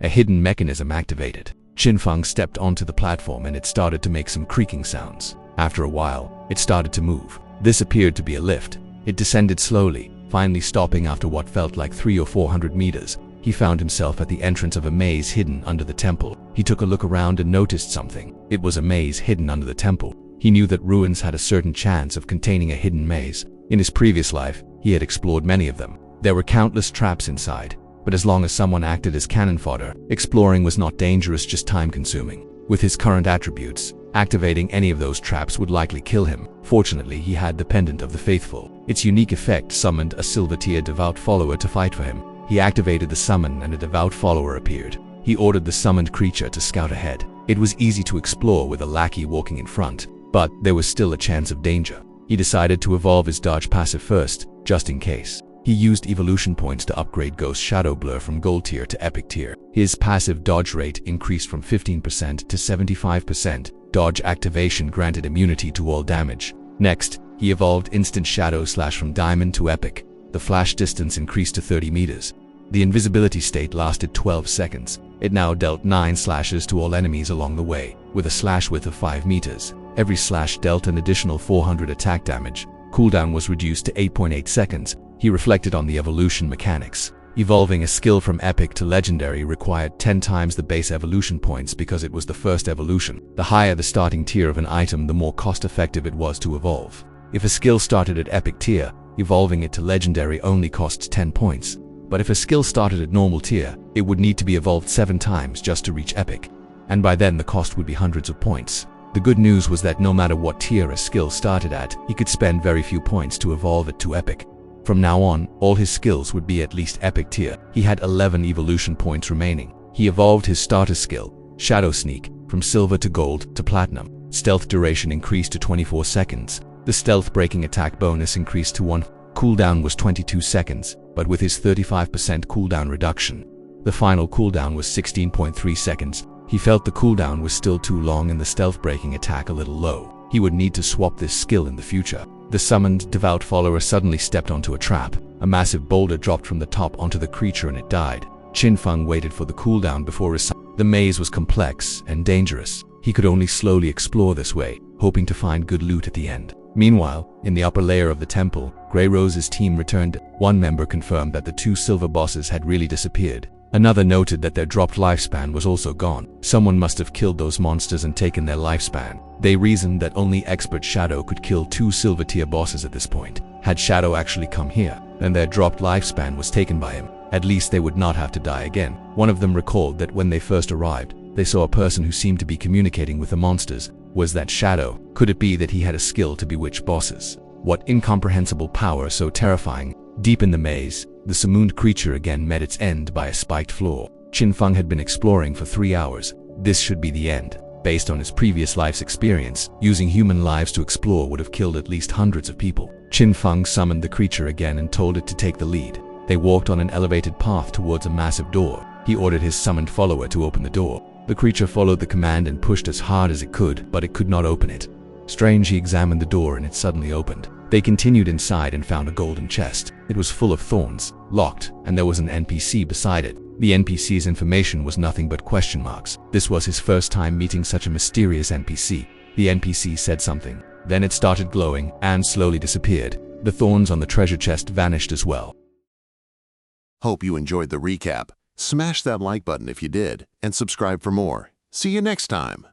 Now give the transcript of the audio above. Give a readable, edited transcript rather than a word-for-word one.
a hidden mechanism activated. Qin Feng stepped onto the platform and it started to make some creaking sounds. After a while, it started to move. This appeared to be a lift. It descended slowly, finally stopping after what felt like 300 or 400 meters. He found himself at the entrance of a maze hidden under the temple. He took a look around and noticed something. It was a maze hidden under the temple. He knew that ruins had a certain chance of containing a hidden maze. In his previous life, he had explored many of them. There were countless traps inside, but as long as someone acted as cannon fodder, exploring was not dangerous, just time-consuming. With his current attributes, activating any of those traps would likely kill him. Fortunately, he had the Pendant of the Faithful. Its unique effect summoned a silver-tier devout follower to fight for him. He activated the summon and a devout follower appeared. He ordered the summoned creature to scout ahead. It was easy to explore with a lackey walking in front, but there was still a chance of danger. He decided to evolve his dodge passive first, just in case. He used evolution points to upgrade Ghost Shadow Blur from Gold tier to Epic tier. His passive dodge rate increased from 15% to 75%. Dodge activation granted immunity to all damage. Next, he evolved Instant Shadow Slash from Diamond to Epic. The flash distance increased to 30 meters. The invisibility state lasted 12 seconds. It now dealt 9 slashes to all enemies along the way, with a slash width of 5 meters. Every slash dealt an additional 400 attack damage. Cooldown was reduced to 8.8 seconds. He reflected on the evolution mechanics. Evolving a skill from Epic to Legendary required 10 times the base evolution points because it was the first evolution. The higher the starting tier of an item, the more cost-effective it was to evolve. If a skill started at Epic tier, evolving it to Legendary only costs 10 points. But if a skill started at normal tier, it would need to be evolved 7 times just to reach Epic. And by then the cost would be hundreds of points. The good news was that no matter what tier a skill started at, he could spend very few points to evolve it to Epic. From now on, all his skills would be at least Epic tier. He had 11 evolution points remaining. He evolved his starter skill, Shadow Sneak, from Silver to Gold to Platinum. Stealth duration increased to 24 seconds. The stealth breaking attack bonus increased to 1. Cooldown was 22 seconds, but with his 35% cooldown reduction, the final cooldown was 16.3 seconds. He felt the cooldown was still too long and the stealth breaking attack a little low. He would need to swap this skill in the future. The summoned devout follower suddenly stepped onto a trap. A massive boulder dropped from the top onto the creature and it died. Qin Feng waited for the cooldown before his The maze was complex and dangerous. He could only slowly explore this way, hoping to find good loot at the end. Meanwhile, in the upper layer of the temple, Grey Rose's team returned. One member confirmed that the 2 silver bosses had really disappeared. Another noted that their dropped lifespan was also gone. Someone must have killed those monsters and taken their lifespan. They reasoned that only Expert Shadow could kill 2 silver tier bosses at this point. Had Shadow actually come here, then their dropped lifespan was taken by him. At least they would not have to die again. One of them recalled that when they first arrived, they saw a person who seemed to be communicating with the monsters. Was that Shadow? Could it be that he had a skill to bewitch bosses? What incomprehensible power so terrifying? Deep in the maze, the summoned creature again met its end by a spiked floor. Qin Feng had been exploring for 3 hours. This should be the end. Based on his previous life's experience, using human lives to explore would have killed at least hundreds of people. Qin Feng summoned the creature again and told it to take the lead. They walked on an elevated path towards a massive door. He ordered his summoned follower to open the door. The creature followed the command and pushed as hard as it could, but it could not open it. Strange, he examined the door and it suddenly opened. They continued inside and found a golden chest. It was full of thorns, locked, and there was an NPC beside it. The NPC's information was nothing but question marks. This was his first time meeting such a mysterious NPC. The NPC said something. Then it started glowing and slowly disappeared. The thorns on the treasure chest vanished as well. Hope you enjoyed the recap. Smash that like button if you did, and subscribe for more. See you next time.